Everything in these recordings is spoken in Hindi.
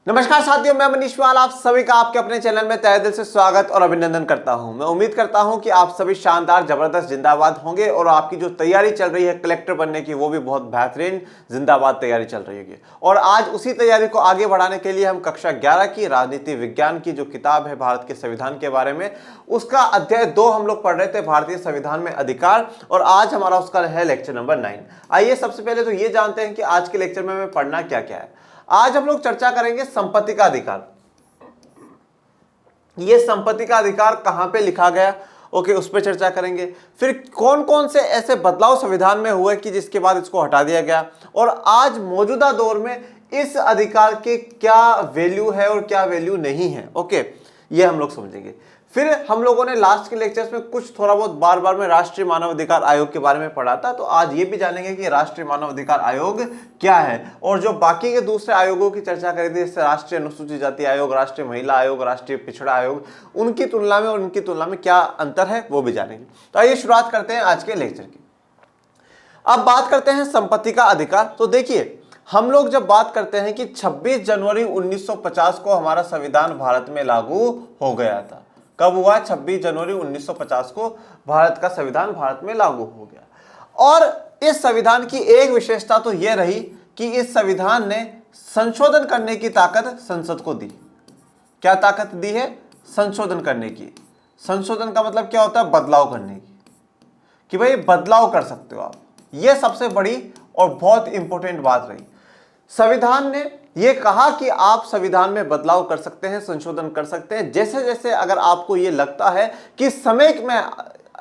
नमस्कार साथियों, मैं मनीष वाल आप सभी का आपके अपने चैनल में तहे दिल से स्वागत और अभिनंदन करता हूं। मैं उम्मीद करता हूं कि आप सभी शानदार, जबरदस्त, जिंदाबाद होंगे और आपकी जो तैयारी चल रही है कलेक्टर बनने की वो भी बहुत बेहतरीन जिंदाबाद तैयारी चल रही है। और आज उसी तैयारी को आगे बढ़ाने के लिए हम कक्षा 11 की राजनीति विज्ञान की जो किताब है भारत के संविधान के बारे में, उसका अध्याय 2 हम लोग पढ़ रहे थे, भारतीय संविधान में अधिकार, और आज हमारा उसका है लेक्चर नंबर 9। आइए सबसे पहले तो ये जानते हैं कि आज के लेक्चर में हमें पढ़ना क्या क्या है। आज हम लोग चर्चा करेंगे संपत्ति का अधिकार। ये संपत्ति का अधिकार कहां पे लिखा गया, ओके, उस पर चर्चा करेंगे। फिर कौन कौन से ऐसे बदलाव संविधान में हुए कि जिसके बाद इसको हटा दिया गया, और आज मौजूदा दौर में इस अधिकार के क्या वैल्यू है और क्या वैल्यू नहीं है, ओके, ये हम लोग समझेंगे। फिर हम लोगों ने लास्ट के लेक्चर्स में कुछ थोड़ा बहुत बार में राष्ट्रीय मानव अधिकार आयोग के बारे में पढ़ा था, तो आज ये भी जानेंगे कि राष्ट्रीय मानव अधिकार आयोग क्या है, और जो बाकी के दूसरे आयोगों की चर्चा करी थी, जैसे राष्ट्रीय अनुसूचित जाति आयोग, राष्ट्रीय महिला आयोग, राष्ट्रीय पिछड़ा आयोग, उनकी तुलना में क्या अंतर है वो भी जानेंगे। तो आइए शुरुआत करते हैं आज के लेक्चर की। अब बात करते हैं संपत्ति का अधिकार। तो देखिए, हम लोग जब बात करते हैं कि 26 जनवरी 1950 को हमारा संविधान भारत में लागू हो गया था। कब हुआ? 26 जनवरी 1950 को भारत का संविधान भारत में लागू हो गया। और इस संविधान की एक विशेषता तो यह रही कि इस संविधान ने संशोधन करने की ताकत संसद को दी। क्या ताकत दी है? संशोधन करने की। संशोधन का मतलब क्या होता है? बदलाव करने की, कि भाई बदलाव कर सकते हो आप। यह सबसे बड़ी और बहुत इंपॉर्टेंट बात रही। संविधान ने यह कहा कि आप संविधान में बदलाव कर सकते हैं, संशोधन कर सकते हैं, जैसे जैसे अगर आपको यह लगता है कि समय में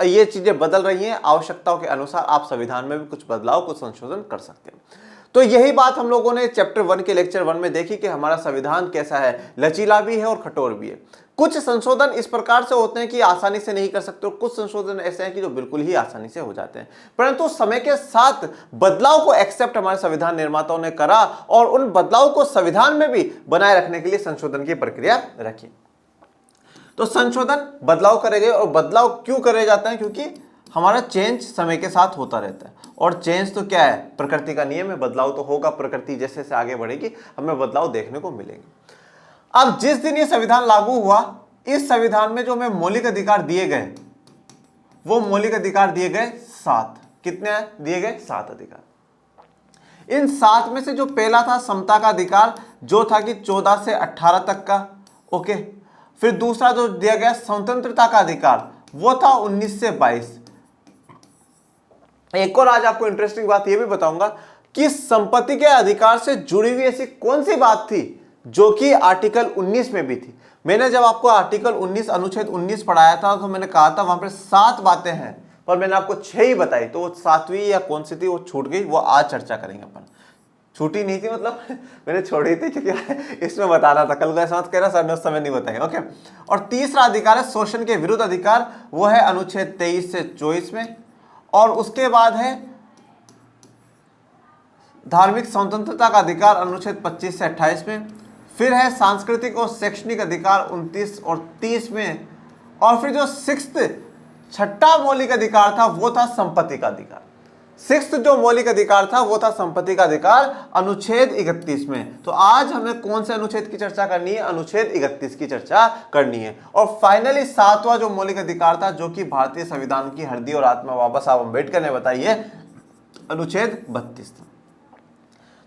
ये चीजें बदल रही हैं, आवश्यकताओं के अनुसार आप संविधान में भी कुछ बदलाव, कुछ संशोधन कर सकते हैं। तो यही बात हम लोगों ने चैप्टर 1 के लेक्चर 1 में देखी कि हमारा संविधान कैसा है, लचीला भी है और कठोर भी है। कुछ संशोधन इस प्रकार से होते हैं कि आसानी से नहीं कर सकते, और कुछ संशोधन ऐसे हैं कि जो बिल्कुल ही आसानी से हो जाते हैं। परंतु समय के साथ बदलाव को एक्सेप्ट हमारे संविधान निर्माताओं ने करा, और उन बदलाव को संविधान में भी बनाए रखने के लिए संशोधन की प्रक्रिया रखी। तो संशोधन, बदलाव करे गए, और बदलाव क्यों करे जाते हैं? क्योंकि हमारा चेंज समय के साथ होता रहता है, और चेंज तो क्या है? प्रकृति का नियम है, बदलाव तो होगा। प्रकृति जैसे जैसे आगे बढ़ेगी हमें बदलाव देखने को मिलेंगे। अब जिस दिन ये संविधान लागू हुआ, इस संविधान में जो हमें मौलिक अधिकार दिए गए, वो मौलिक अधिकार दिए गए 7। कितने दिए गए? 7 अधिकार। इन 7 में से जो पहला था समता का अधिकार, जो था कि 14 से 18 तक का, ओके। फिर दूसरा जो दिया गया स्वतंत्रता का अधिकार, वो था 19 से 22। एक और आज आपको इंटरेस्टिंग बात यह भी बताऊंगा कि संपत्ति के अधिकार से जुड़ी हुई ऐसी कौन सी बात थी जो कि आर्टिकल 19 में भी थी। मैंने जब आपको आर्टिकल 19 अनुच्छेद 19 पढ़ाया था, तो मैंने कहा था वहां पर 7 बातें हैं, पर मैंने आपको 6 ही बताई। तो वो 7वीं या कौन सी थी वो छूट गई, वो आज चर्चा करेंगे अपन। छूटी नहीं थी, मतलब मैंने छोड़ी थी, क्योंकि इसमें बताना था। कल का ऐसा मत कहना सर ने उस समय नहीं बताया, ओके। और तीसरा अधिकार है शोषण के विरुद्ध अधिकार, वो है अनुच्छेद 23 से 24 में। और उसके बाद है धार्मिक स्वतंत्रता का अधिकार, अनुच्छेद 25 से 28 में। फिर है सांस्कृतिक और शैक्षणिक अधिकार, 29 और 30 में। और फिर जो 6वां मौलिक अधिकार था वो था संपत्ति का अधिकार। 6वां जो मौलिक अधिकार था वो था संपत्ति का अधिकार, अनुच्छेद 31 में। तो आज हमें कौन से अनुच्छेद की चर्चा करनी है? अनुच्छेद 31 की चर्चा करनी है। और फाइनली 7वां जो मौलिक अधिकार था, जो कि भारतीय संविधान की हृदय और आत्मा बाबा साहब अम्बेडकर ने बताई है, अनुच्छेद 32 था।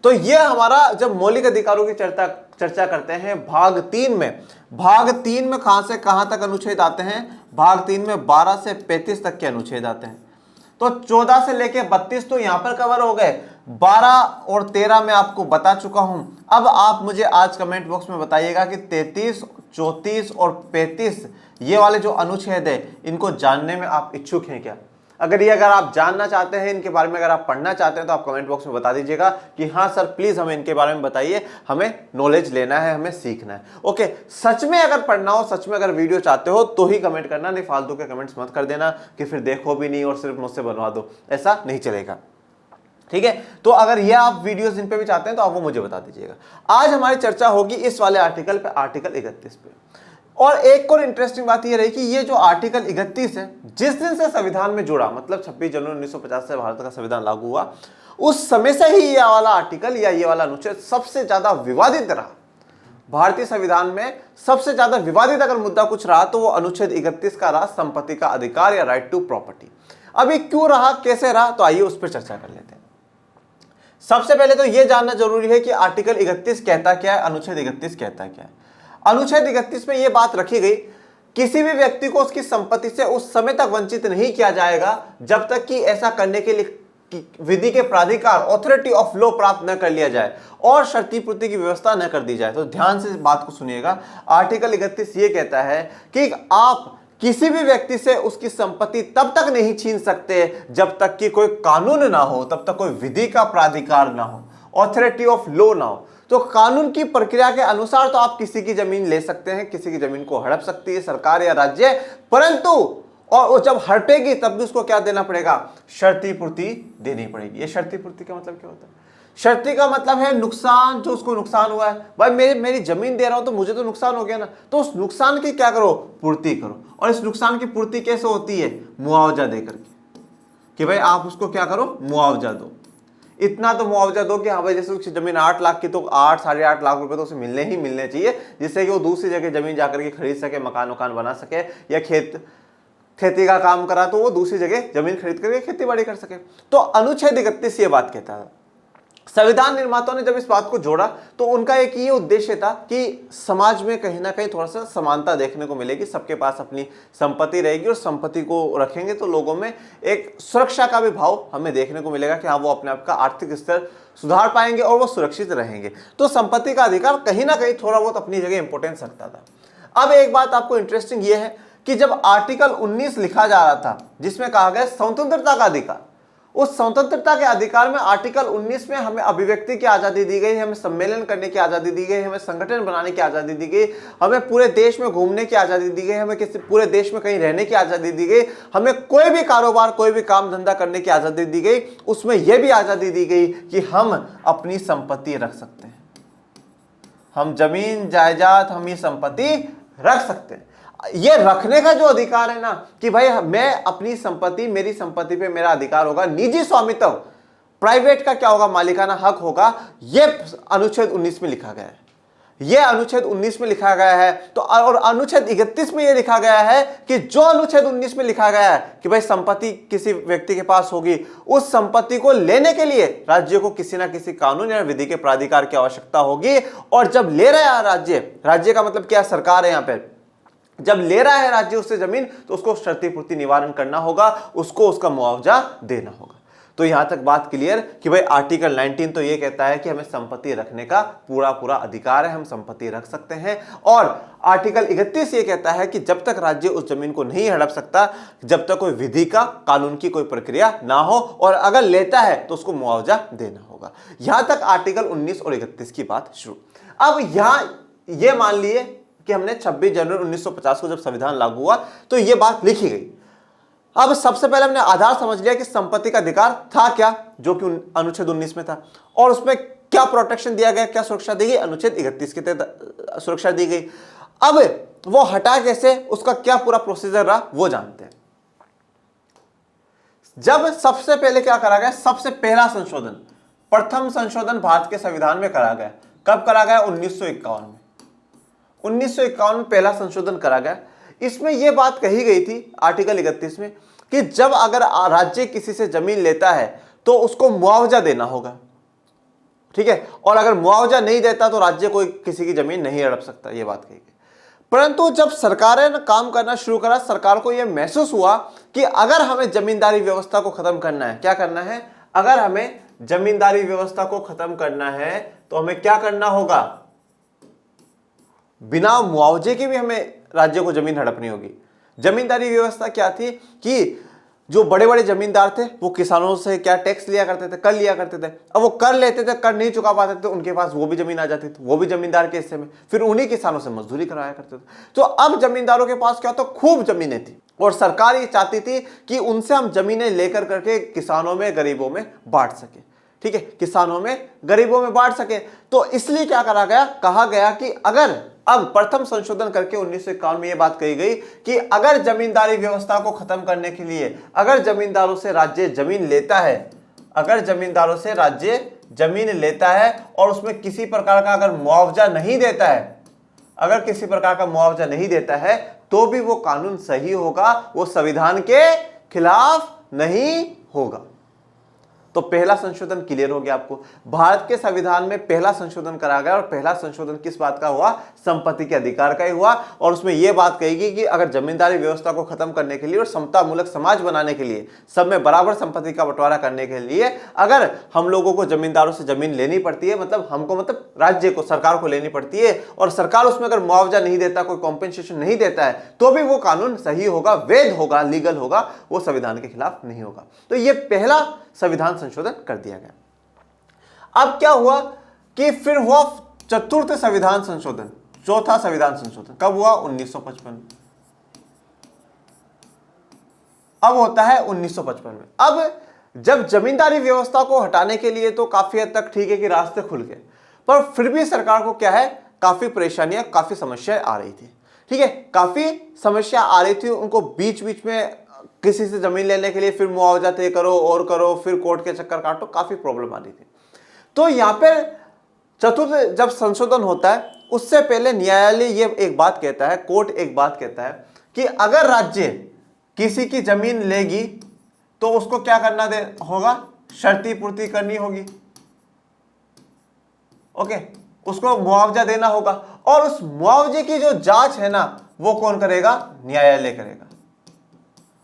तो ये हमारा जब मौलिक अधिकारों की चर्चा करते हैं भाग 3 में कहां से कहां तक अनुच्छेद आते हैं? भाग 3 में 12 से 35 तक के अनुच्छेद आते हैं। तो 14 से लेके 32 तो यहां पर कवर हो गए। 12 और 13 में आपको बता चुका हूं। अब आप मुझे आज कमेंट बॉक्स में बताइएगा कि 33, 34 और 35 ये वाले जो अनुच्छेद है, इनको जानने में आप इच्छुक हैं क्या? अगर आप जानना चाहते हैं इनके बारे में, अगर आप पढ़ना चाहते हैं, तो आप कमेंट बॉक्स में बता दीजिएगा कि हाँ सर प्लीज हमें इनके बारे में बताइए, हमें नॉलेज लेना है, हमें सीखना है, ओके। सच में अगर पढ़ना हो, सच में अगर वीडियो चाहते हो तो ही कमेंट करना, नहीं फालतू के कमेंट्स मत कर देना कि फिर देखो भी नहीं और सिर्फ मुझसे बनवा दो, ऐसा नहीं चलेगा, ठीक है। तो अगर ये आप वीडियोस जिन पे भी चाहते हैं तो आप वो मुझे बता दीजिएगा। आज हमारी चर्चा होगी इस वाले आर्टिकल पे, आर्टिकल 31 पे। और एक और इंटरेस्टिंग बात यह रही कि ये जो आर्टिकल 31 है, जिस दिन से संविधान में जुड़ा, मतलब 26 जनवरी 1950 से भारत का संविधान लागू हुआ, उस समय से ही ये वाला आर्टिकल या ये वाला अनुच्छेद सबसे ज्यादा विवादित रहा। भारतीय संविधान में सबसे ज्यादा विवादित अगर मुद्दा कुछ रहा तो वो अनुच्छेद 31 का रहा, संपत्ति का अधिकार या राइट टू प्रॉपर्टी। अभी क्यों रहा, कैसे रहा, तो आइए उस पर चर्चा कर लेते हैं। सबसे पहले तो यह जानना जरूरी है कि आर्टिकल 31 कहता क्या है, अनुच्छेद 31 कहता क्या है। अनुच्छेद 31 में यह बात रखी गई, किसी भी व्यक्ति को उसकी संपत्ति से उस समय तक वंचित नहीं किया जाएगा जब तक कि ऐसा करने के लिए विधि के प्राधिकार ऑथोरिटी ऑफ लॉ प्राप्त न कर लिया जाए और क्षतिपूर्ति की व्यवस्था न कर दी जाए। तो ध्यान से इस बात को सुनिएगा। आर्टिकल 31 ये कहता है कि आप किसी भी व्यक्ति से उसकी संपत्ति तब तक नहीं छीन सकते जब तक कि कोई कानून ना हो, तब तक कोई विधि का प्राधिकार ना हो, ऑथोरिटी ऑफ लॉ ना हो। तो कानून की प्रक्रिया के अनुसार तो आप किसी की जमीन ले सकते हैं, किसी की जमीन को हड़प सकती है सरकार या राज्य, परंतु और वो जब हड़पेगी तब भी उसको क्या देना पड़ेगा, क्षतिपूर्ति देनी पड़ेगी। ये क्षतिपूर्ति का मतलब क्या होता है? क्षति का मतलब है नुकसान, जो उसको नुकसान हुआ है। भाई मेरी जमीन दे रहा हूं तो मुझे तो नुकसान हो गया ना, तो उस नुकसान की क्या करो, पूर्ति करो। और इस नुकसान की पूर्ति कैसे होती है, मुआवजा देकर के, कि भाई आप उसको क्या करो, मुआवजा दो। इतना तो मुआवजा दो कि हाँ भाई, जैसे उसकी जमीन 8 लाख की तो 8 साढ़े 8 लाख रुपए तो उसे मिलने ही मिलने चाहिए, जिससे कि वो दूसरी जगह जमीन जाकर के खरीद सके, मकान वकान बना सके, या खेती का काम करा तो वो दूसरी जगह जमीन खरीद करके खेती बाड़ी कर सके। तो अनुच्छेद 31 ये बात कहता है। संविधान निर्माताओं ने जब इस बात को जोड़ा तो उनका एक ये उद्देश्य था कि समाज में कहीं ना कहीं थोड़ा सा समानता देखने को मिलेगी, सबके पास अपनी संपत्ति रहेगी और संपत्ति को रखेंगे तो लोगों में एक सुरक्षा का भी भाव हमें देखने को मिलेगा कि हाँ वो अपने आप का आर्थिक स्तर सुधार पाएंगे और वो सुरक्षित रहेंगे। तो संपत्ति का अधिकार कहीं ना कहीं थोड़ा बहुत अपनी जगह इंपॉर्टेंस रखता था। अब एक बात आपको इंटरेस्टिंग ये है कि जब आर्टिकल 19 लिखा जा रहा था जिसमें कहा गया स्वतंत्रता का अधिकार, उस स्वतंत्रता के अधिकार में आर्टिकल 19 में हमें अभिव्यक्ति की आजादी दी गई, हमें सम्मेलन करने की आजादी दी गई, हमें संगठन बनाने की आजादी दी गई, हमें पूरे देश में घूमने की आजादी दी गई, हमें किसी पूरे देश में कहीं रहने की आजादी दी गई, हमें कोई भी कारोबार कोई भी काम धंधा करने की आजादी दी गई। उसमें यह भी आजादी दी गई कि हम अपनी संपत्ति रख सकते हैं, हम जमीन जायदाद हम ये संपत्ति रख सकते हैं। ये रखने का जो अधिकार है ना कि भाई मैं अपनी संपत्ति, मेरी संपत्ति पे मेरा अधिकार होगा, निजी स्वामित्व, प्राइवेट का क्या होगा, मालिकाना हक होगा, ये अनुच्छेद 19 में लिखा गया है। ये अनुच्छेद 19 में लिखा गया है। तो और अनुच्छेद 31 में ये लिखा गया है कि जो अनुच्छेद 19 में लिखा गया है कि भाई संपत्ति किसी व्यक्ति के पास होगी, उस संपत्ति को लेने के लिए राज्य को किसी ना किसी कानून या विधि के प्राधिकार की आवश्यकता होगी। और जब ले रहा है राज्य का मतलब क्या, सरकार है यहाँ पे, जब ले रहा है राज्य उससे जमीन तो उसको क्षतिपूर्ति निवारण करना होगा, उसको उसका मुआवजा देना होगा। तो यहां तक बात क्लियर कि भाई आर्टिकल 19 तो ये कहता है कि हमें संपत्ति रखने का पूरा अधिकार है, हम संपत्ति रख सकते हैं। और आर्टिकल 31 ये कहता है कि जब तक राज्य उस जमीन को नहीं हड़प सकता, जब तक कोई विधि का कानून की कोई प्रक्रिया ना हो, और अगर लेता है तो उसको मुआवजा देना होगा। यहां तक आर्टिकल 19 और 31 की बात शुरू। अब यहां ये मान लिए कि हमने 26 जनवरी 1950 को जब संविधान लागू हुआ तो यह बात लिखी गई। अब सबसे पहले हमने आधार समझ लिया कि संपत्ति का अधिकार था क्या, जो कि अनुच्छेद 19 में था, और उसमें क्या प्रोटेक्शन दिया गया, क्या सुरक्षा दी गई, अनुच्छेद 31 के तहत सुरक्षा दी गई। अब वो हटा कैसे, उसका क्या पूरा प्रोसीजर रहा, वो जानते हैं। जब सबसे पहले क्या करा गया, सबसे पहला संशोधन, प्रथम संशोधन भारत के संविधान में करा गया। कब करा गया, 1951 में। 1951 में पहला संशोधन करा गया। इसमें यह बात कही गई थी आर्टिकल 31 में कि जब अगर राज्य किसी से जमीन लेता है तो उसको मुआवजा देना होगा, ठीक है, और अगर मुआवजा नहीं देता तो राज्य कोई किसी की जमीन नहीं हड़प सकता, यह बात कही गई। परंतु जब सरकारें ने काम करना शुरू करा, सरकार को यह महसूस हुआ कि अगर हमें जमींदारी व्यवस्था को खत्म करना है, क्या करना है, अगर हमें जमींदारी व्यवस्था को खत्म करना है तो हमें क्या करना होगा, बिना मुआवजे के भी हमें राज्य को जमीन हड़पनी होगी। जमींदारी व्यवस्था क्या थी कि जो बड़े बड़े जमींदार थे वो किसानों से क्या टैक्स लिया करते थे, कर लिया करते थे। अब वो कर लेते थे, कर नहीं चुका पाते थे, उनके पास वो भी जमीन आ जाती थी, वो भी जमींदार के हिस्से में, फिर उन्हीं किसानों से मजदूरी कराया करते थे। तो अब जमींदारों के पास क्या होता, खूब जमीनें थी, और सरकार ये चाहती थी कि उनसे हम जमीनें लेकर करके किसानों में गरीबों में बांट सके, ठीक है, किसानों में गरीबों में बांट सके। तो इसलिए क्या करा गया, कहा गया कि अगर अब प्रथम संशोधन करके 1951 में यह बात कही गई कि अगर जमींदारी व्यवस्था को खत्म करने के लिए, अगर जमींदारों से राज्य जमीन लेता है, अगर जमींदारों से राज्य जमीन लेता है और उसमें किसी प्रकार का अगर मुआवजा नहीं देता है, अगर किसी प्रकार का मुआवजा नहीं देता है तो भी वो कानून सही होगा, वो संविधान के खिलाफ नहीं होगा। तो पहला संशोधन क्लियर हो गया आपको। भारत के संविधान में पहला संशोधन करा गया और पहला संशोधन किस बात का हुआ? संपत्ति के अधिकार का ही हुआ। और उसमें यह बात कही गई कि अगर जमींदारी व्यवस्था को खत्म करने के लिए और समतामूलक समाज बनाने के लिए, सब में बराबर संपत्ति का बंटवारा करने के लिए अगर हम लोगों को जमींदारों से जमीन लेनी पड़ती है, मतलब हमको, मतलब राज्य को, सरकार को लेनी पड़ती है, और सरकार उसमें अगर मुआवजा नहीं देता, कोई कॉम्पेंसेशन नहीं देता है, तो भी वो कानून सही होगा, वैध होगा, लीगल होगा, वो संविधान के खिलाफ नहीं होगा। तो ये पहला संविधान संशोधन कर दिया गया। अब क्या हुआ कि फिर हुआ चतुर्थ संविधान संशोधन, चौथा संविधान संशोधन। कब हुआ? 1955। अब होता है 1955 में। अब जब जमींदारी व्यवस्था को हटाने के लिए तो काफी हद तक ठीक है कि रास्ते खुल गए, पर फिर भी सरकार को क्या है, काफी परेशानियां, काफी समस्याएं आ रही थी। ठीक है, काफी समस्या आ रही थी उनको। बीच बीच में किसी से जमीन लेने के लिए फिर मुआवजा तय करो और करो, फिर कोर्ट के चक्कर काटो, काफी प्रॉब्लम आ रही थी। तो यहां पे चतुर्थ जब संशोधन होता है, उससे पहले न्यायालय ये एक बात कहता है, कोर्ट एक बात कहता है कि अगर राज्य किसी की जमीन लेगी तो उसको क्या करना होगा? शर्ती पूर्ति करनी होगी। ओके, उसको मुआवजा देना होगा, और उस मुआवजे की जो जांच है ना, वो कौन करेगा? न्यायालय करेगा।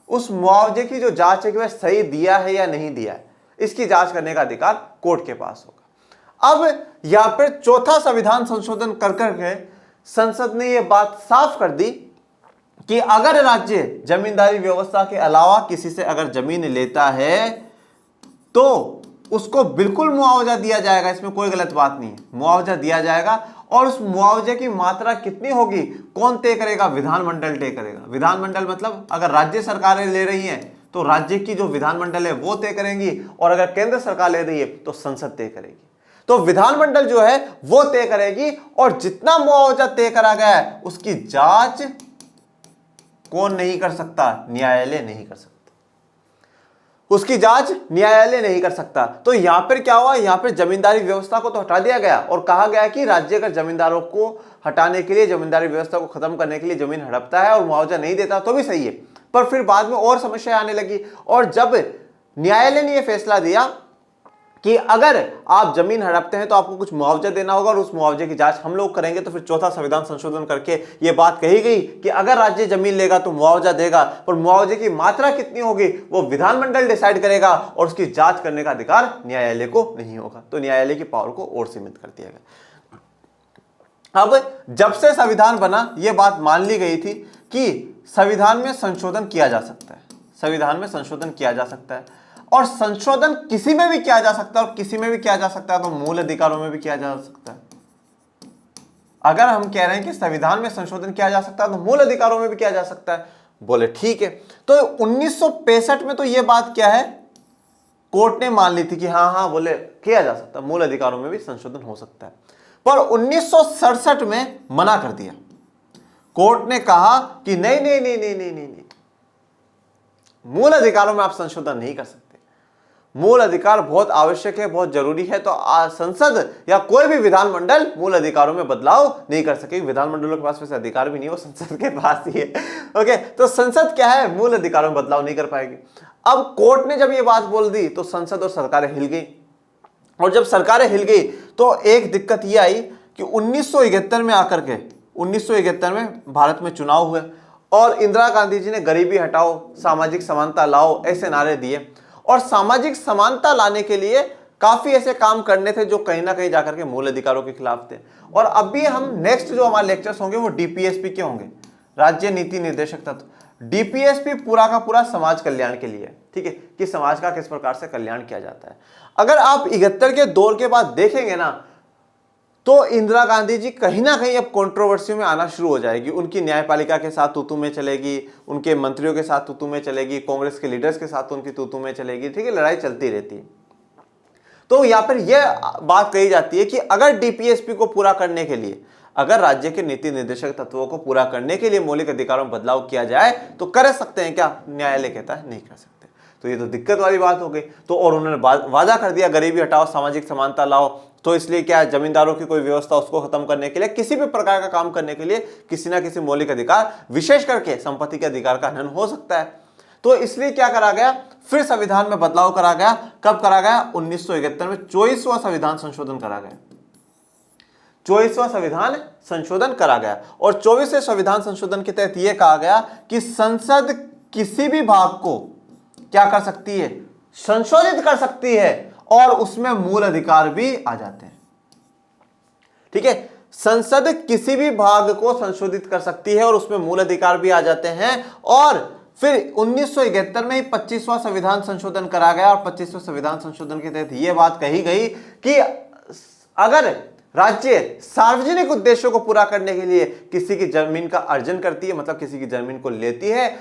उस मुआवजे की जो जांच है कि वह सही दिया है या नहीं दिया है, इसकी जांच करने का अधिकार कोर्ट के पास होगा। अब यहां पर चौथा संविधान संशोधन कर करके संसद ने यह बात साफ कर दी कि अगर राज्य जमींदारी व्यवस्था के अलावा किसी से अगर जमीन लेता है तो उसको बिल्कुल मुआवजा दिया जाएगा, इसमें कोई गलत बात नहीं है, मुआवजा दिया जाएगा। और उस मुआवजे की मात्रा कितनी होगी, कौन तय करेगा? विधानमंडल तय करेगा। विधानमंडल मतलब अगर राज्य सरकारें ले रही हैं तो राज्य की जो विधानमंडल है वो तय करेंगी, और अगर केंद्र सरकार ले रही है तो संसद तय करेगी। तो विधानमंडल जो है वो तय करेगी, और जितना मुआवजा तय करा गया है उसकी जांच कौन नहीं कर सकता? न्यायालय नहीं कर सकता। उसकी जांच न्यायालय नहीं कर सकता। तो यहां पर क्या हुआ? यहां पर जमींदारी व्यवस्था को तो हटा दिया गया और कहा गया कि राज्य अगर जमींदारों को हटाने के लिए, जमींदारी व्यवस्था को खत्म करने के लिए जमीन हड़पता है और मुआवजा नहीं देता तो भी सही है। पर फिर बाद में और समस्या आने लगी, और जब न्यायालय ने यह फैसला दिया कि अगर आप जमीन हड़पते हैं तो आपको कुछ मुआवजा देना होगा और उस मुआवजे की जांच हम लोग करेंगे, तो फिर चौथा संविधान संशोधन करके ये बात कही गई कि अगर राज्य जमीन लेगा तो मुआवजा देगा, पर मुआवजे की मात्रा कितनी होगी वो विधानमंडल डिसाइड करेगा, और उसकी जांच करने का अधिकार न्यायालय को नहीं होगा। तो न्यायालय की पावर को और सीमित कर दिया गया। अब जब से संविधान बना, यह बात मान ली गई थी कि संविधान में संशोधन किया जा सकता है, संविधान में संशोधन किया जा सकता है, और संशोधन किसी में भी किया जा सकता है, और किसी में भी किया जा सकता है तो मूल अधिकारों में भी किया जा सकता है। अगर हम कह रहे हैं कि संविधान में संशोधन किया जा सकता है तो मूल अधिकारों में भी किया जा सकता है, बोले ठीक है। तो 1965 में तो यह बात क्या है, कोर्ट ने मान ली थी कि हाँ बोले किया जा सकता है, मूल अधिकारों में भी संशोधन हो सकता है। पर 1967 में मना कर दिया। कोर्ट ने कहा कि नहीं नहीं नहीं नहीं नहीं नहीं, नहीं। मूल अधिकारों में आप संशोधन नहीं कर सकते। मूल अधिकार बहुत आवश्यक है, बहुत जरूरी है। तो संसद या कोई भी विधानमंडल मूल अधिकारों में बदलाव नहीं कर सकेगी। विधानमंडलों के पास वैसे अधिकार भी नहीं, वो संसद के पास ही है। ओके, तो संसद क्या है, मूल अधिकारों में बदलाव नहीं कर पाएगी। अब कोर्ट ने जब ये बात बोल दी तो संसद और सरकारें हिल गई, और जब सरकारें हिल गई तो एक दिक्कत ये आई कि 1971 में आकर के 1971 में भारत में चुनाव हुए, और इंदिरा गांधी जी ने गरीबी हटाओ, सामाजिक समानता लाओ, ऐसे नारे दिए। और सामाजिक समानता लाने के लिए काफी ऐसे काम करने थे जो कहीं ना कहीं जाकर के मूल अधिकारों के खिलाफ थे। और अभी हम नेक्स्ट जो हमारे लेक्चर्स होंगे वो डीपीएसपी के होंगे, राज्य नीति निर्देशक तत्व। डीपीएसपी पूरा का पूरा समाज कल्याण के लिए, ठीक है, कि समाज का किस प्रकार से कल्याण किया जाता है। अगर आप 71 के दौर के बाद देखेंगे ना, तो इंदिरा गांधी जी कहीं ना कहीं अब कंट्रोवर्सी में आना शुरू हो जाएगी। उनकी न्यायपालिका के साथ तूतू में चलेगी, उनके मंत्रियों के साथ तूतू में चलेगी, कांग्रेस के लीडर्स के साथ उनकी तूतू में चलेगी, ठीक है, लड़ाई चलती रहती है। तो यहां पर यह बात कही जाती है कि अगर डीपीएसपी को पूरा करने के लिए, अगर राज्य के नीति निर्देशक तत्वों को पूरा करने के लिए मौलिक अधिकारों में बदलाव किया जाए तो कर सकते हैं क्या? न्यायालय कहता है नहीं कर सकते। तो ये तो दिक्कत वाली बात हो गई। तो और उन्होंने वादा कर दिया गरीबी हटाओ, सामाजिक समानता लाओ, तो इसलिए क्या है, जमींदारों की कोई व्यवस्था उसको खत्म करने के लिए, किसी भी प्रकार का काम करने के लिए किसी ना किसी मौलिक अधिकार, विशेष करके संपत्ति के अधिकार का हनन हो सकता है। तो इसलिए क्या करा गया, फिर संविधान में बदलाव करा गया। कब करा गया, 1971 में 24वां संविधान संशोधन करा गया। 24वां संविधान संशोधन करा गया और 24वें संविधान संशोधन के तहत यह कहा गया कि संसद किसी भी भाग को क्या कर सकती है, संशोधित कर सकती है और उसमें मूल अधिकार भी आ जाते हैं। ठीक है, संसद किसी भी भाग को संशोधित कर सकती है और उसमें मूल अधिकार भी आ जाते हैं। और फिर 1971 में ही 25वां संविधान संशोधन करा गया और 25वें संविधान संशोधन के तहत यह बात कही गई कि अगर राज्य सार्वजनिक उद्देश्यों को पूरा करने के लिए किसी की जमीन का अर्जन करती है, मतलब किसी की जमीन को लेती है,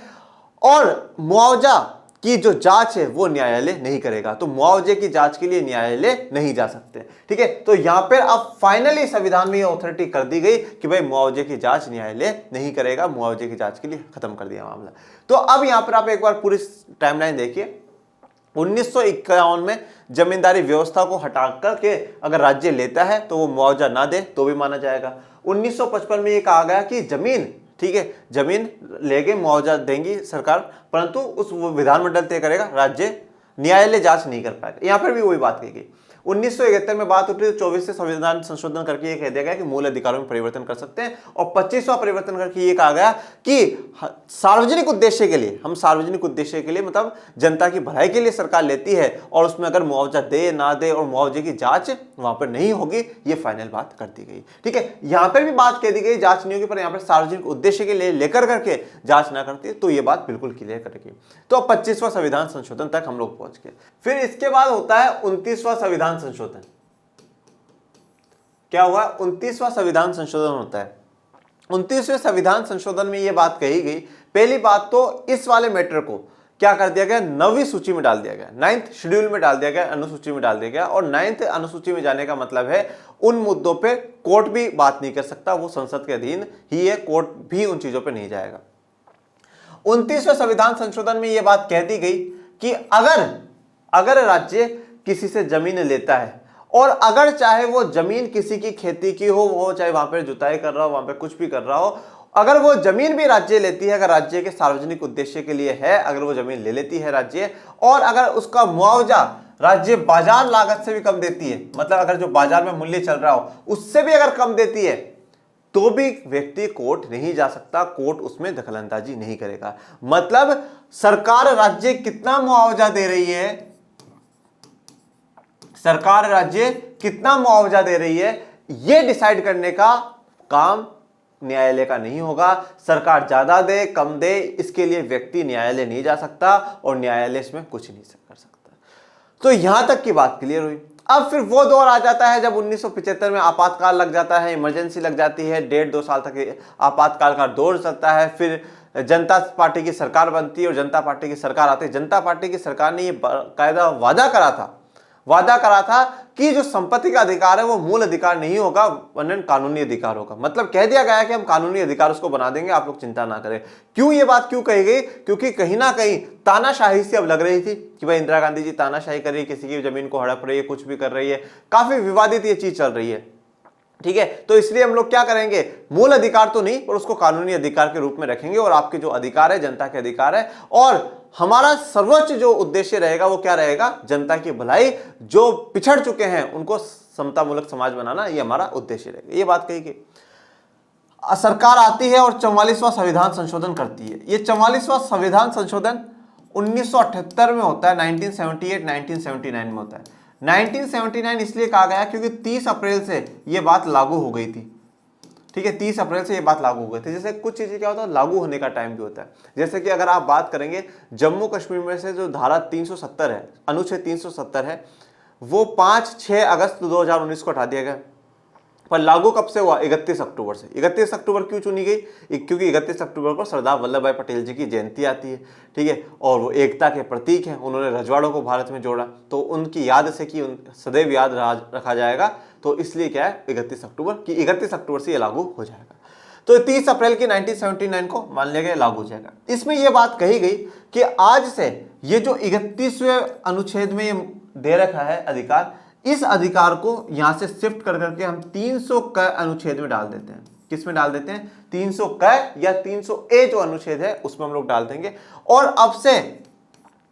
और मुआवजा की जो जांच है वो न्यायालय नहीं करेगा, तो मुआवजे की जांच के लिए न्यायालय नहीं जा सकते। ठीक है, तो यहां पर अब फाइनली संविधान में ये अथॉरिटी कर दी गई कि भाई मुआवजे की जांच न्यायालय नहीं करेगा, मुआवजे की जांच के लिए खत्म कर दिया मामला। तो अब यहां पर आप एक बार पूरी टाइमलाइन देखिए। 1951 में जमींदारी व्यवस्था को हटा करके अगर राज्य लेता है तो वो मुआवजा ना दे तो भी माना जाएगा। 1955 में ये कहा गया कि जमीन, ठीक है, जमीन लेके मुआवजा देंगी सरकार, परंतु उस विधानमंडल तय करेगा, राज्य न्यायालय जांच नहीं कर पाएगा। यहां पर भी वही बात कही गई। 1971 में बात उठी तो 24वें संविधान संशोधन करके ये कह दिया गया कि मूल अधिकारों में परिवर्तन कर सकते हैं और 25वां परिवर्तन करके ये कहा गया कि सार्वजनिक उद्देश्य के लिए, हम सार्वजनिक उद्देश्य के लिए मतलब जनता की भलाई के लिए सरकार लेती है और उसमें अगर मुआवजा दे ना दे और मुआवजे की जांच वहां पर नहीं होगी, ये फाइनल बात कर दी गई। ठीक है, यहां पर भी बात कह दी गई जांच नहीं होगी, पर यहां पर सार्वजनिक उद्देश्य के लिए लेकर करके जांच ना करती तो ये बात बिल्कुल क्लियर करेगी। तो 25वां संविधान संशोधन तक हम लोग पहुंच गए। फिर इसके बाद होता है 29वां संविधान संशोधन। क्या हुआ, 29वां संविधान संशोधन होता है। 29वें संविधान संशोधन में यह बात कही गई, पहली बात तो इस वाले मैटर को क्या कर दिया गया, 9वीं सूची में डाल दिया गया, 9th शेड्यूल में डाल दिया गया, अनुसूची में डाल दिया गया। और 9th अनुसूची में जाने का मतलब है उन मुद्दों पे कोर्ट भी बात नहीं कर सकता, वो संसद के अधीन ही है, कोर्ट भी उन चीजों पे नहीं जाएगा। 29वें संविधान संशोधन में यह बात कह दी गई कि अगर राज्य किसी से जमीन लेता है और अगर चाहे वो जमीन किसी की खेती की हो, वो चाहे वहां पर जुताई कर रहा हो, वहां पर कुछ भी कर रहा हो, अगर वो जमीन भी राज्य लेती है, अगर राज्य के सार्वजनिक उद्देश्य के लिए है, अगर वो जमीन ले लेती है राज्य, और अगर उसका मुआवजा राज्य बाजार लागत से भी कम देती है, मतलब अगर जो बाजार में मूल्य चल रहा हो उससे भी अगर कम देती है, तो भी व्यक्ति कोर्ट नहीं जा सकता, कोर्ट उसमें दखलंदाजी नहीं करेगा। मतलब सरकार राज्य कितना मुआवजा दे रही है, सरकार राज्य कितना मुआवजा दे रही है, यह डिसाइड करने का काम न्यायालय का नहीं होगा। सरकार ज्यादा दे कम दे, इसके लिए व्यक्ति न्यायालय नहीं जा सकता और न्यायालय इसमें कुछ नहीं कर सकता। तो यहां तक की बात क्लियर हुई। अब फिर वो दौर आ जाता है जब 1975 में आपातकाल लग जाता है, इमरजेंसी लग जाती है, 1.5-2 साल तक आपातकाल का दौर चलता है। फिर जनता पार्टी की सरकार बनती है और जनता पार्टी की सरकार आती है। जनता पार्टी की सरकार ने ये कायदा वादा करा था कि जो संपत्ति का अधिकार है वो मूल अधिकार नहीं होगा, वरना कानूनी अधिकार होगा। मतलब कह दिया गया कि हम कानूनी अधिकार उसको बना देंगे, आप लोग चिंता ना करें। क्यों ये बात क्यों कही गई, क्योंकि कहीं ना कहीं तानाशाही से अब लग रही थी कि भाई इंदिरा गांधी जी तानाशाही कर रही है, किसी की जमीन को हड़प रही है, कुछ भी कर रही है, काफी विवादित ये चीज चल रही है। ठीक है, तो इसलिए हम लोग क्या करेंगे, मूल अधिकार तो नहीं पर उसको कानूनी अधिकार के रूप में रखेंगे और आपके जो अधिकार है जनता के अधिकार है, और हमारा सर्वोच्च जो उद्देश्य रहेगा वो क्या रहेगा, जनता की भलाई, जो पिछड़ चुके हैं उनको समतामूलक समाज बनाना, ये हमारा उद्देश्य रहेगा। ये बात कही कि सरकार आती है और 44वां संविधान संशोधन करती है। ये 44वां संविधान संशोधन 1978 में होता है, 1978-1979 में होता है। 1979 इसलिए कहा गया क्योंकि 30 अप्रैल से यह बात लागू हो गई थी। ठीक है, 30 अप्रैल से ये बात लागू हो गई थी। जैसे कुछ चीजें क्या होता है, लागू होने का टाइम भी होता है। जैसे कि अगर आप बात करेंगे जम्मू कश्मीर में से जो धारा 370 है, अनुच्छेद 370 है, वो 5-6 अगस्त 2019 को हटा दिया गया, पर लागू कब से हुआ, 31 अक्टूबर से। 31 अक्टूबर क्यों चुनी गई, क्योंकि 31 अक्टूबर को सरदार वल्लभ भाई पटेल जी की जयंती आती है। ठीक है, और वो एकता के प्रतीक हैं, उन्होंने रजवाड़ों को भारत में जोड़ा, तो उनकी याद से कि सदैव याद रखा जाएगा, तो इसलिए क्या है 31 अक्टूबर से ये लागू हो जाएगा। तो 30 अप्रैल की 1979 को मान लिया गया लागू हो जाएगा। इसमें यह बात कही गई कि आज से ये जो 31वें अनुच्छेद में ये दे रखा है अधिकार, इस अधिकार को यहां से शिफ्ट कर करके हम 300 क अनुच्छेद में डाल देते हैं। किस में डाल देते हैं? 300 क या 300 ए जो अनुच्छेद है उसमें हम लोग डाल देंगे। और अब से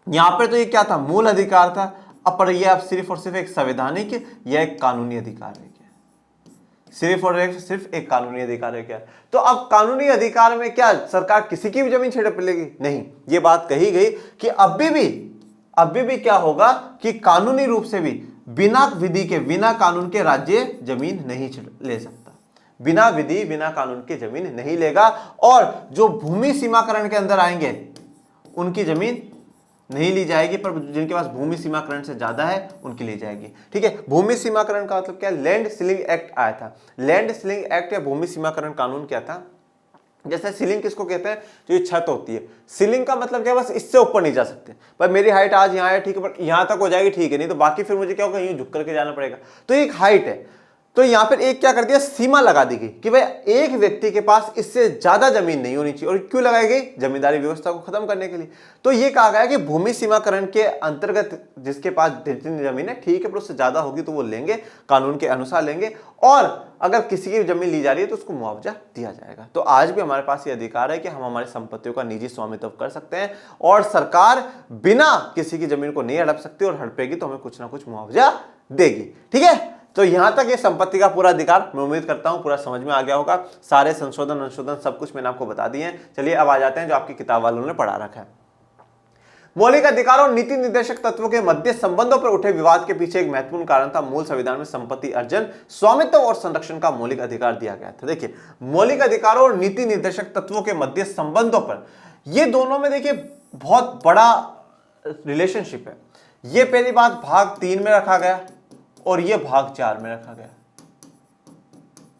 यहां पर तो ये क्या था? मूल अधिकार था। अब पर यह अब सिर्फ और सिर्फ एक संवैधानिक या एक कानूनी अधिकार है क्या? सिर्फ और सिर्फ एक कानूनी अधिकार है क्या? तो अब कानूनी अधिकार में क्या सरकार किसी की भी जमीन छेड़ लेगी? नहीं, ये बात कही गई कि अभी भी क्या होगा कि कानूनी रूप से भी बिना विधि के, बिना कानून के राज्य जमीन नहीं ले सकता। बिना विधि, बिना कानून के जमीन नहीं लेगा। और जो भूमि सीमाकरण के अंदर आएंगे उनकी जमीन नहीं ली जाएगी, पर जिनके पास भूमि सीमाकरण से ज्यादा है उनकी ली जाएगी। ठीक है, भूमि सीमाकरण का मतलब क्या? लैंड सीलिंग एक्ट आया था। लैंड सीलिंग एक्ट या भूमि सीमाकरण कानून क्या था? जैसे सीलिंग किसको कहते हैं? जो ये छत होती है। सीलिंग का मतलब क्या? बस इससे ऊपर नहीं जा सकते। पर मेरी हाइट आज यहाँ है, ठीक है, पर यहाँ तक हो जाएगी, ठीक है, नहीं तो बाकी फिर मुझे क्या होगा? यूं झुक करके जाना पड़ेगा। तो एक हाइट है, तो यहां पर एक क्या कर दिया? सीमा लगा दी गई कि भाई एक व्यक्ति के पास इससे ज्यादा जमीन नहीं होनी चाहिए। और क्यों लगाई गई? जमींदारी व्यवस्था को खत्म करने के लिए। तो ये कहा गया कि भूमि सीमाकरण के अंतर्गत जिसके पास जितनी जमीन है, ठीक है, पर उससे ज्यादा होगी तो वो लेंगे, कानून के अनुसार लेंगे। और अगर किसी की जमीन ली जा रही है तो उसको मुआवजा दिया जाएगा। तो आज भी हमारे पास ये अधिकार है कि हम हमारी संपत्तियों का निजी स्वामित्व कर सकते हैं और सरकार बिना किसी की जमीन को नहीं हड़प सकती, और हड़पेगी तो हमें कुछ ना कुछ मुआवजा देगी। ठीक है, तो यहां तक ये संपत्ति का पूरा अधिकार मैं उम्मीद करता हूं पूरा समझ में आ गया होगा। सारे संशोधन सब कुछ मैंने आपको बता दिए हैं। चलिए अब आ जाते हैं जो आपकी किताब वालों ने पढ़ा रखा है। मौलिक अधिकार और नीति निर्देशक तत्वों के मध्य संबंधों पर उठे विवाद के पीछे एक महत्वपूर्ण कारण था मूल संविधान में संपत्ति अर्जन, स्वामित्व और संरक्षण का मौलिक अधिकार दिया गया था। देखिए, मौलिक अधिकारों और नीति निर्देशक तत्वों के मध्य संबंधों पर, ये दोनों में देखिए बहुत बड़ा रिलेशनशिप है। ये पहली बात भाग 3 में रखा गया और ये भाग 4 में रखा गया।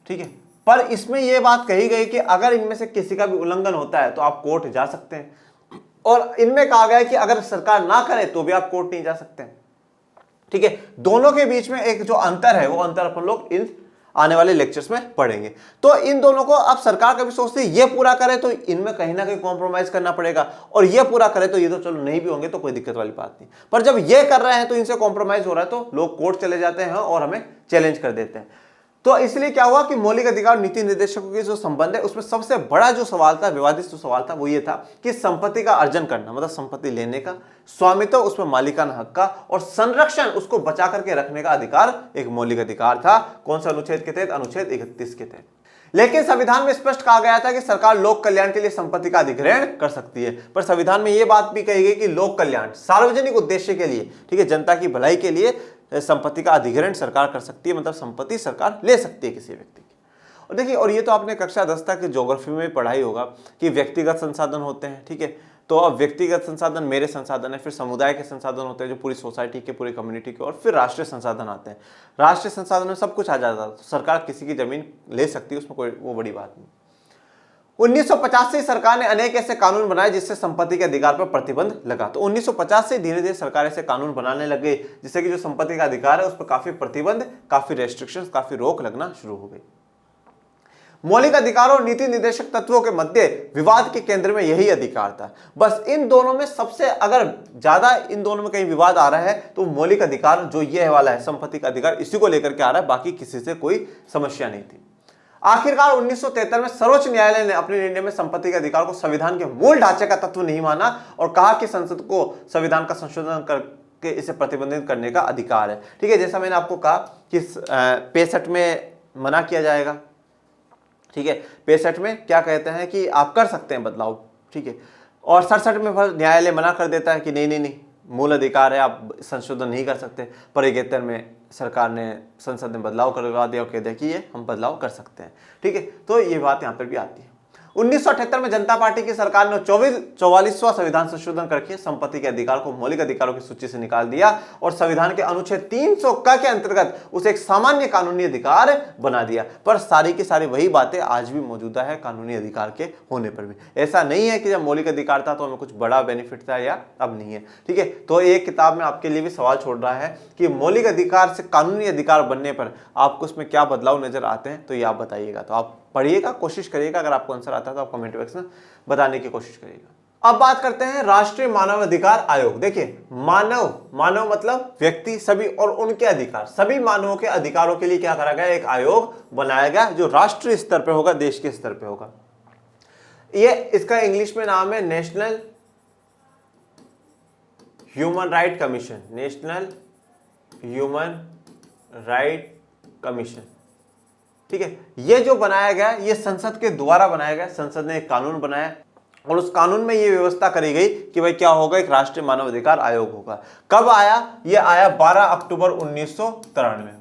ठीक है, पर इसमें यह बात कही गई कि अगर इनमें से किसी का भी उल्लंघन होता है तो आप कोर्ट जा सकते हैं, और इनमें कहा गया है कि अगर सरकार ना करे तो भी आप कोर्ट नहीं जा सकते। ठीक है, दोनों के बीच में एक जो अंतर है वो अंतर अपन लोग इन आने वाले लेक्चर्स में पढ़ेंगे। तो इन दोनों को अब सरकार कभी सोचती है ये पूरा करे तो इनमें कहीं ना कहीं कॉम्प्रोमाइज करना पड़ेगा, और ये पूरा करे तो ये तो चलो नहीं भी होंगे तो कोई दिक्कत वाली बात नहीं। पर जब ये कर रहे हैं तो इनसे कॉम्प्रोमाइज हो रहा है तो लोग कोर्ट चले जाते हैं और हमें चैलेंज कर देते हैं। तो इसलिए क्या हुआ कि मौलिक अधिकार नीति निर्देशकों के जो संबंध है उसमें सबसे बड़ा जो सवाल था, विवादित जो सवाल था, वो ये था कि संपत्ति का अर्जन करना, मतलब संपत्ति लेने का, स्वामित्व उसमें मालिकाना हक का, और संरक्षण उसको बचा करके रखने का अधिकार एक मौलिक अधिकार था। कौन सा अनुच्छेद के तहत? अनुच्छेद 31 के तहत। लेकिन संविधान में स्पष्ट कहा गया था कि सरकार लोक कल्याण के लिए संपत्ति का अधिग्रहण कर सकती है। पर संविधान में यह बात भी कही गई कि लोक कल्याण, सार्वजनिक उद्देश्य के लिए, ठीक है, जनता की भलाई के लिए संपत्ति का अधिग्रहण सरकार कर सकती है, मतलब संपत्ति सरकार ले सकती है किसी व्यक्ति की। और देखिए, और ये तो आपने कक्षा 10 तक की ज्योग्राफी में पढ़ाई होगा कि व्यक्तिगत संसाधन होते हैं। ठीक है, तो अब व्यक्तिगत संसाधन मेरे संसाधन है, फिर समुदाय के संसाधन होते हैं जो पूरी सोसाइटी के, पूरी कम्युनिटी के, और फिर राष्ट्रीय संसाधन आते हैं। राष्ट्रीय संसाधन में सब कुछ आ जाता है, तो सरकार किसी की जमीन ले सकती है, उसमें कोई वो बड़ी बात नहीं। 1950 से सरकार ने अनेक ऐसे कानून बनाए जिससे संपत्ति के अधिकार पर प्रतिबंध लगा। तो 1950 से धीरे धीरे सरकार ऐसे कानून बनाने लग गई जिससे कि जो संपत्ति का अधिकार है उस पर काफी प्रतिबंध, काफी रेस्ट्रिक्शंस, काफी रोक लगना शुरू हो गई। मौलिक अधिकारों और नीति निर्देशक तत्वों के मध्य विवाद के केंद्र में यही अधिकार था। बस इन दोनों में सबसे, अगर ज्यादा इन दोनों में कहीं विवाद आ रहा है तो मौलिक अधिकार जो ये वाला है, संपत्ति का अधिकार, इसी को लेकर के आ रहा है, बाकी किसी से कोई समस्या नहीं थी। आखिरकार 1973 में सर्वोच्च न्यायालय ने अपने निर्णय में संपत्ति के अधिकार को संविधान के मूल ढांचे का तत्व नहीं माना और कहा कि संसद को संविधान का संशोधन करके इसे प्रतिबंधित करने का अधिकार है। ठीक है, जैसा मैंने आपको कहा कि 65 में मना किया जाएगा। ठीक है, 65 में क्या कहते हैं कि आप कर सकते हैं बदलाव। ठीक है, और 67 में न्यायालय मना कर देता है कि नहीं, मूल अधिकार है, आप संशोधन नहीं कर सकते। पर 71 में सरकार ने संसद में बदलाव करवा दिया और कह दिया कि ये हम बदलाव कर सकते हैं। ठीक है, तो ये बात यहाँ पर भी आती है। 1978 में जनता पार्टी की सरकार ने 44वां संविधान संशोधन करके संपत्ति के अधिकार को मौलिक अधिकारों की सूची से निकाल दिया और संविधान के अनुच्छेद 300 के अंतर्गत उसे एक सामान्य कानूनी अधिकार बना दिया। पर सारी की सारी वही बातें आज भी मौजूदा है कानूनी अधिकार के होने पर भी। ऐसा नहीं है कि जब मौलिक अधिकार था तो हमें कुछ बड़ा बेनिफिट था, या अब नहीं है। ठीक है, तो एक किताब में आपके लिए भी सवाल छोड़ रहा है कि मौलिक अधिकार से कानूनी अधिकार बनने पर आपको उसमें क्या बदलाव नजर आते हैं, तो ये आप बताइएगा। तो आप पढ़िएगा, कोशिश करिएगा, अगर आपको आंसर आता है तो आप कमेंट बॉक्स में बताने की कोशिश करिएगा। अब बात करते हैं राष्ट्रीय मानव अधिकार आयोग। देखिए, मानव मतलब व्यक्ति, सभी और उनके अधिकार, सभी मानवों के अधिकारों के लिए क्या करा गया, एक आयोग बनाया गया जो राष्ट्रीय स्तर पे होगा, देश के स्तर पे होगा। ये इसका इंग्लिश में नाम है national human right commission, national human right commission. ठीक है, ये जो बनाया गया ये संसद के द्वारा बनाया गया, संसद ने एक कानून बनाया और उस कानून में ये व्यवस्था करी गई कि भाई क्या होगा, एक राष्ट्रीय मानव अधिकार आयोग होगा। कब आया, ये आया 12 अक्टूबर 1993,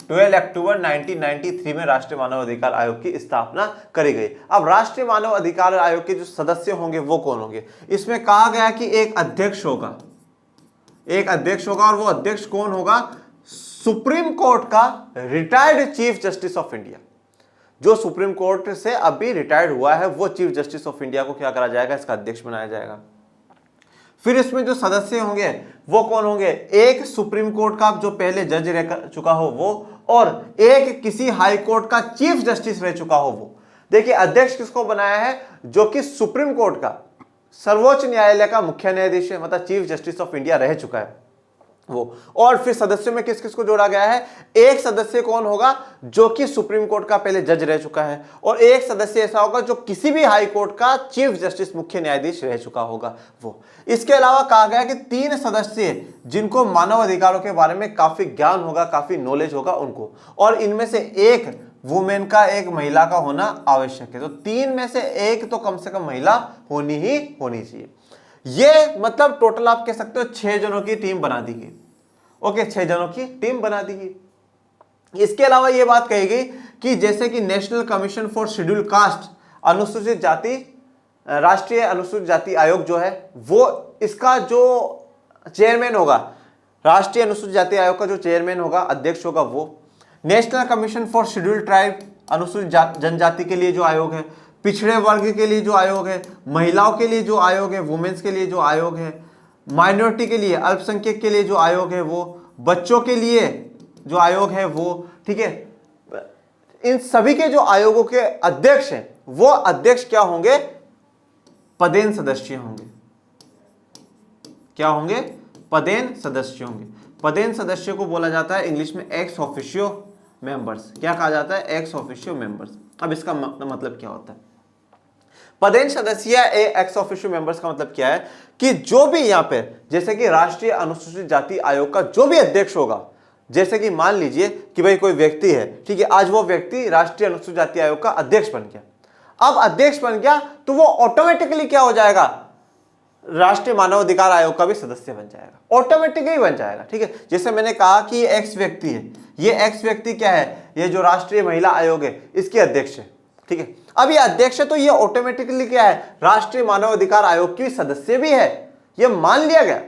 12 अक्टूबर 1993 में राष्ट्रीय मानव अधिकार आयोग की स्थापना करी गई। अब राष्ट्रीय मानव अधिकार आयोग के जो सदस्य होंगे वो कौन होंगे, इसमें कहा गया कि एक अध्यक्ष होगा, एक अध्यक्ष होगा, और वो अध्यक्ष कौन होगा, सुप्रीम कोर्ट का retired chief justice of India. जो सुप्रीम कोर्ट से अभी रिटायर्ड हुआ है वो चीफ जस्टिस ऑफ इंडिया को क्या करा जाएगा, इसका अध्यक्ष बनाया जाएगा। फिर इसमें जो सदस्य होंगे वो कौन होंगे, एक सुप्रीम कोर्ट का जो पहले जज रह चुका हो वो, और एक किसी हाई कोर्ट का चीफ जस्टिस रह चुका हो वो। देखिए, अध्यक्ष किसको बनाया है, जो कि सुप्रीम कोर्ट का, सर्वोच्च न्यायालय का मुख्य न्यायाधीश है, मतलब चीफ जस्टिस ऑफ इंडिया रह चुका है वो। और फिर सदस्यों में किस किस को जोड़ा गया है, एक सदस्य कौन होगा, जो कि सुप्रीम कोर्ट का पहले जज रह चुका है, और एक सदस्य ऐसा होगा जो किसी भी हाई कोर्ट का चीफ जस्टिस, मुख्य न्यायाधीश रह चुका होगा वो। इसके अलावा कहा गया कि 3 सदस्य जिनको मानव अधिकारों के बारे में काफी ज्ञान होगा, काफी नॉलेज होगा उनको, और इनमें से एक वुमेन का, एक महिला का होना आवश्यक है। तो 3 में से एक तो कम से कम महिला होनी ही होनी चाहिए। ये मतलब टोटल आप कह सकते हो 6 जनों की टीम बना दी गई। ओके, 6 जनों की टीम बना दी गई। इसके अलावा यह बात कही गई कि जैसे कि national commission for schedule caste, अनुसूचित जाति, राष्ट्रीय अनुसूचित जाति आयोग जो है वो, इसका जो चेयरमैन होगा, राष्ट्रीय अनुसूचित जाति आयोग का जो चेयरमैन होगा, अध्यक्ष होगा वो। National commission for schedule tribe, अनुसूचित जनजाति के लिए जो आयोग है, पिछड़े वर्ग के लिए जो आयोग है, महिलाओं के लिए जो आयोग है, वुमेन्स के लिए जो आयोग है, माइनॉरिटी के लिए, अल्पसंख्यक के लिए जो आयोग है वो, बच्चों के लिए जो आयोग है वो। ठीक है, इन सभी के जो आयोगों के अध्यक्ष हैं वो अध्यक्ष क्या होंगे, पदेन सदस्य होंगे। क्या होंगे, पदेन सदस्य होंगे। पदेन सदस्य को बोला जाता है इंग्लिश में एक्स ऑफिशियो मेंबर्स। क्या कहा जाता है, एक्स ऑफिशियो मेंबर्स। अब इसका मतलब क्या होता है, पदेन सदस्य एक्स ऑफिशियो मेंबर्स का मतलब क्या है कि जो भी यहां पे, जैसे कि राष्ट्रीय अनुसूचित जाति आयोग का जो भी अध्यक्ष होगा, जैसे कि मान लीजिए कि भाई कोई व्यक्ति है, ठीक है, आज वो व्यक्ति राष्ट्रीय अनुसूचित जाति आयोग का अध्यक्ष बन गया। अब अध्यक्ष बन गया तो वो ऑटोमेटिकली क्या हो जाएगा, राष्ट्रीय मानव अधिकार आयोग का भी सदस्य बन जाएगा, ऑटोमेटिकली बन जाएगा। ठीक है, जैसे मैंने कहा कि ये एक्स व्यक्ति है, ये एक्स व्यक्ति क्या है, ये जो राष्ट्रीय महिला आयोग है इसके अध्यक्ष है। ठीक है, अब ये अध्यक्ष है तो ये ऑटोमेटिकली क्या है, राष्ट्रीय मानव अधिकार आयोग की सदस्य भी है। ये मान लिया गया,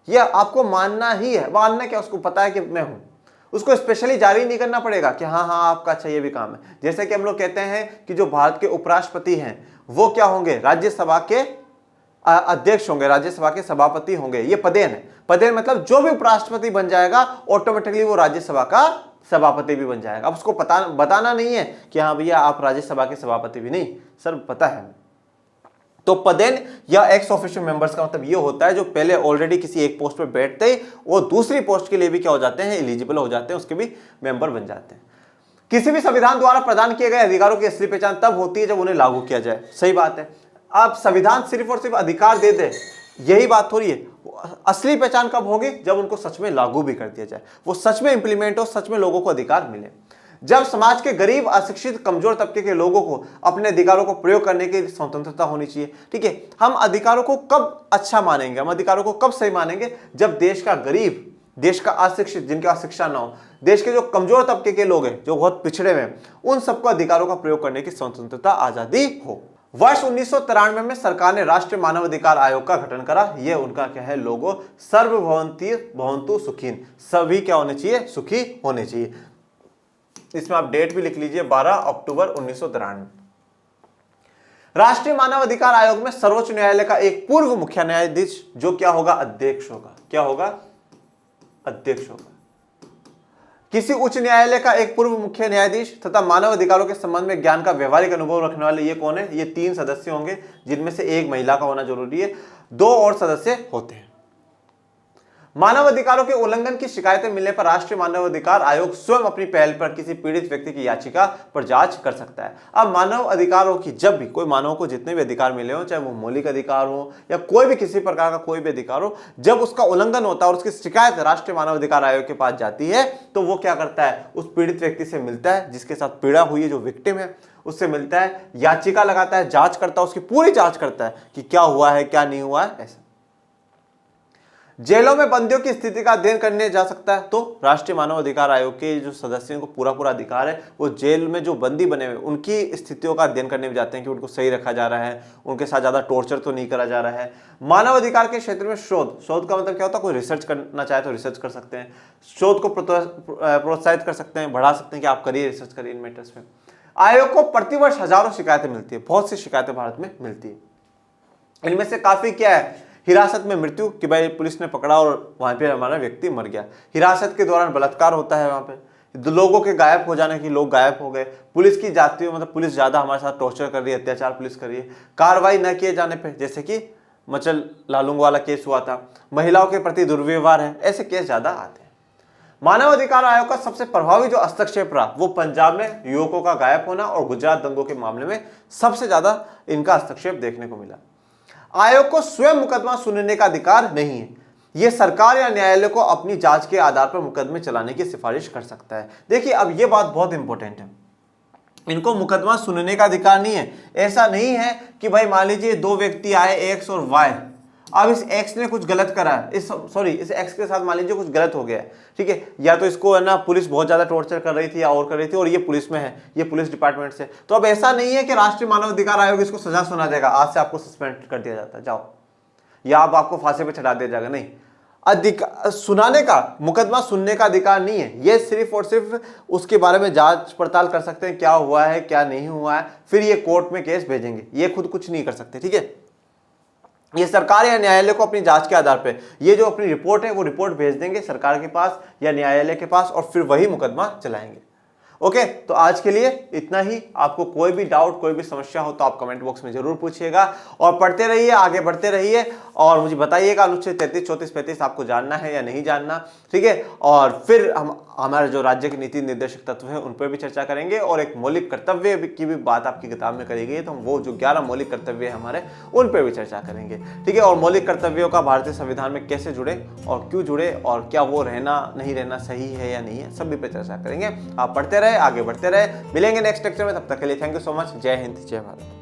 ये आपको मानना ही है। मानना क्या, उसको पता है कि मैं हूं, उसको स्पेशली जारी नहीं करना पड़ेगा कि हाँ हाँ आपका अच्छा ये भी काम है। जैसे कि हम लोग कहते हैं कि जो भारत के उपराष्ट्रपति हैं वो क्या होंगे, राज्यसभा के अध्यक्ष होंगे, राज्यसभा के सभापति होंगे। ये पदेन है। पदेन मतलब जो भी उपराष्ट्रपति बन जाएगा ऑटोमेटिकली वो राज्यसभा का सभापति भी बन जाएगा। अब उसको बताना नहीं है कि हाँ भैया आप राज्यसभा के सभापति भी, नहीं सर, पता है। तो पदेन या एक्स ऑफिशियो मेंबर्स का मतलब ये होता है जो पहले ऑलरेडी किसी एक पोस्ट पर बैठते ही वो दूसरी पोस्ट के लिए भी क्या हो जाते हैं, एलिजिबल हो जाते हैं, उसके भी मेंबर बन जाते हैं। किसी भी संविधान द्वारा प्रदान किए गए अधिकारों की असली पहचान तब होती है जब उन्हें लागू किया जाए। सही बात है। अब संविधान सिर्फ और सिर्फ अधिकार दे दे, यही बात थोड़ी है। असली पहचान कब होगी, जब उनको सच में लागू भी कर दिया जाए, वो सच में इंप्लीमेंट हो, सच में लोगों को अधिकार मिले। जब समाज के गरीब, अशिक्षित, कमजोर तबके के लोगों को अपने अधिकारों को प्रयोग करने की स्वतंत्रता होनी चाहिए। ठीक है, हम अधिकारों को कब अच्छा मानेंगे, हम अधिकारों को कब सही मानेंगे, जब देश का गरीब, देश का अशिक्षित, जिनका शिक्षा ना हो, देश के जो कमजोर तबके के लोग हैं, जो बहुत पिछड़े में, उन सबको अधिकारों का प्रयोग करने की स्वतंत्रता, आजादी हो। वर्ष 1993 में सरकार ने राष्ट्रीय मानव अधिकार आयोग का गठन करा। यह उनका क्या है लोगो, सर्वभवंती भवन्तु सुखीन, सभी क्या होने चाहिए, सुखी होने चाहिए। इसमें आप डेट भी लिख लीजिए, 12 अक्टूबर 1993। राष्ट्रीय मानव अधिकार आयोग में सर्वोच्च न्यायालय का एक पूर्व मुख्य न्यायाधीश जो क्या होगा, अध्यक्ष होगा। क्या होगा, अध्यक्ष होगा। किसी उच्च न्यायालय का एक पूर्व मुख्य न्यायाधीश तथा मानव अधिकारों के संबंध में ज्ञान का व्यवहारिक अनुभव रखने वाले ये कौन है? ये 3 सदस्य होंगे, जिनमें से एक महिला का होना जरूरी है, 2 और सदस्य होते हैं। मानव अधिकारों के उल्लंघन की शिकायतें मिलने पर राष्ट्रीय मानव अधिकार आयोग स्वयं अपनी पहल पर किसी पीड़ित व्यक्ति की याचिका पर जांच कर सकता है। अब मानव अधिकारों की जब भी कोई मानव को जितने भी अधिकार मिले हो, चाहे वो मौलिक अधिकार हो या कोई भी किसी प्रकार का कोई भी अधिकार हो, जब उसका उल्लंघन होता है और उसकी शिकायत राष्ट्रीय मानव अधिकार आयोग के पास जाती है, तो वो क्या करता है? उस पीड़ित व्यक्ति से मिलता है, जिसके साथ पीड़ा हुई है, जो विक्टिम है, उससे मिलता है, याचिका लगाता है, जांच करता है, उसकी पूरी जांच करता है कि क्या हुआ है, क्या नहीं हुआ है। ऐसा जेलों में बंदियों की स्थिति का अध्ययन करने जा सकता है, तो राष्ट्रीय मानव अधिकार आयोग के जो सदस्यों को पूरा अधिकार है, वो जेल में जो बंदी बने हुए उनकी स्थितियों का अध्ययन करने में जाते हैं कि उनको सही रखा जा रहा है, उनके साथ ज्यादा टॉर्चर तो नहीं करा जा रहा है। मानव अधिकार के क्षेत्र में शोध का मतलब क्या होता है? कोई रिसर्च करना चाहे तो रिसर्च कर सकते हैं, शोध को प्रोत्साहित कर सकते हैं, बढ़ा सकते हैं कि आप करिए, रिसर्च करिए इन मैटर्स पे। आयोग को प्रतिवर्ष हजारों शिकायतें मिलती है, बहुत सी शिकायतें भारत में मिलती है। इनमें से काफी क्या है? हिरासत में मृत्यु, कि भाई पुलिस ने पकड़ा और वहां पे हमारा व्यक्ति मर गया। हिरासत के दौरान बलात्कार होता है, वहां पे लोगों के गायब हो जाने की, लोग गायब हो गए, पुलिस की जाती है, मतलब पुलिस ज्यादा हमारे साथ टॉर्चर कर रही है, अत्याचार पुलिस कर रही है, कार्रवाई न किए जाने पे, जैसे कि मचल लालूंग वाला केस हुआ था, महिलाओं के प्रति दुर्व्यवहार है, ऐसे केस ज्यादा आते हैं। मानव अधिकार आयोग का सबसे प्रभावी जो हस्तक्षेप रहा वो पंजाब में युवकों का गायब होना और गुजरात दंगों के मामले में सबसे ज्यादा इनका हस्तक्षेप देखने को मिला। आयोग को स्वयं मुकदमा सुनने का अधिकार नहीं है, यह सरकार या न्यायालय को अपनी जांच के आधार पर मुकदमे चलाने की सिफारिश कर सकता है। देखिए, अब यह बात बहुत इंपॉर्टेंट है, इनको मुकदमा सुनने का अधिकार नहीं है। ऐसा नहीं है कि भाई मान लीजिए 2 व्यक्ति आए, एक्स और वाई, अब इस एक्स ने कुछ गलत करा है, इस एक्स के साथ मान लीजिए कुछ गलत हो गया है, ठीक है, या तो इसको है ना पुलिस बहुत ज्यादा टॉर्चर कर रही थी या और कर रही थी, और ये पुलिस में है, ये पुलिस डिपार्टमेंट से, तो अब ऐसा नहीं है कि राष्ट्रीय मानव अधिकार आयोग इसको सजा सुना देगा, आज से आपको सस्पेंड कर दिया जाता है, जाओ, या अब आपको फांसी पे चढ़ा दिया जाएगा। नहीं, सुनाने का, मुकदमा सुनने का अधिकार नहीं है, ये सिर्फ और सिर्फ उसके बारे में जांच पड़ताल कर सकते हैं, क्या हुआ है क्या नहीं हुआ है, फिर ये कोर्ट में केस भेजेंगे, ये खुद कुछ नहीं कर सकते। ठीक है, ये सरकार या न्यायालय को अपनी जांच के आधार पे ये जो अपनी रिपोर्ट है वो रिपोर्ट भेज देंगे सरकार के पास या न्यायालय के पास, और फिर वही मुकदमा चलाएंगे। ओके, तो आज के लिए इतना ही। आपको कोई भी डाउट, कोई भी समस्या हो तो आप कमेंट बॉक्स में जरूर पूछिएगा, और पढ़ते रहिए, आगे बढ़ते रहिए, और मुझे बताइएगा अनुच्छेद 33, 34, 35 आपको जानना है या नहीं जानना। ठीक है, और फिर हम हमारे जो राज्य के नीति निर्देशक तत्व हैं उन पर भी चर्चा करेंगे, और एक मौलिक कर्तव्य की भी बात आपकी किताब में करी गई है, तो हम वो जो 11 मौलिक कर्तव्य है हमारे, उन पर भी चर्चा करेंगे। ठीक है, और मौलिक कर्तव्यों का भारतीय संविधान में कैसे जुड़े और क्यों जुड़े, और क्या वो रहना नहीं रहना सही है या नहीं है, सभी पे चर्चा करेंगे। आप पढ़ते रहे, आगे बढ़ते रहे, मिलेंगे नेक्स्ट लेक्चर में, तब तक के लिए थैंक यू सो मच। जय हिंद, जय भारत।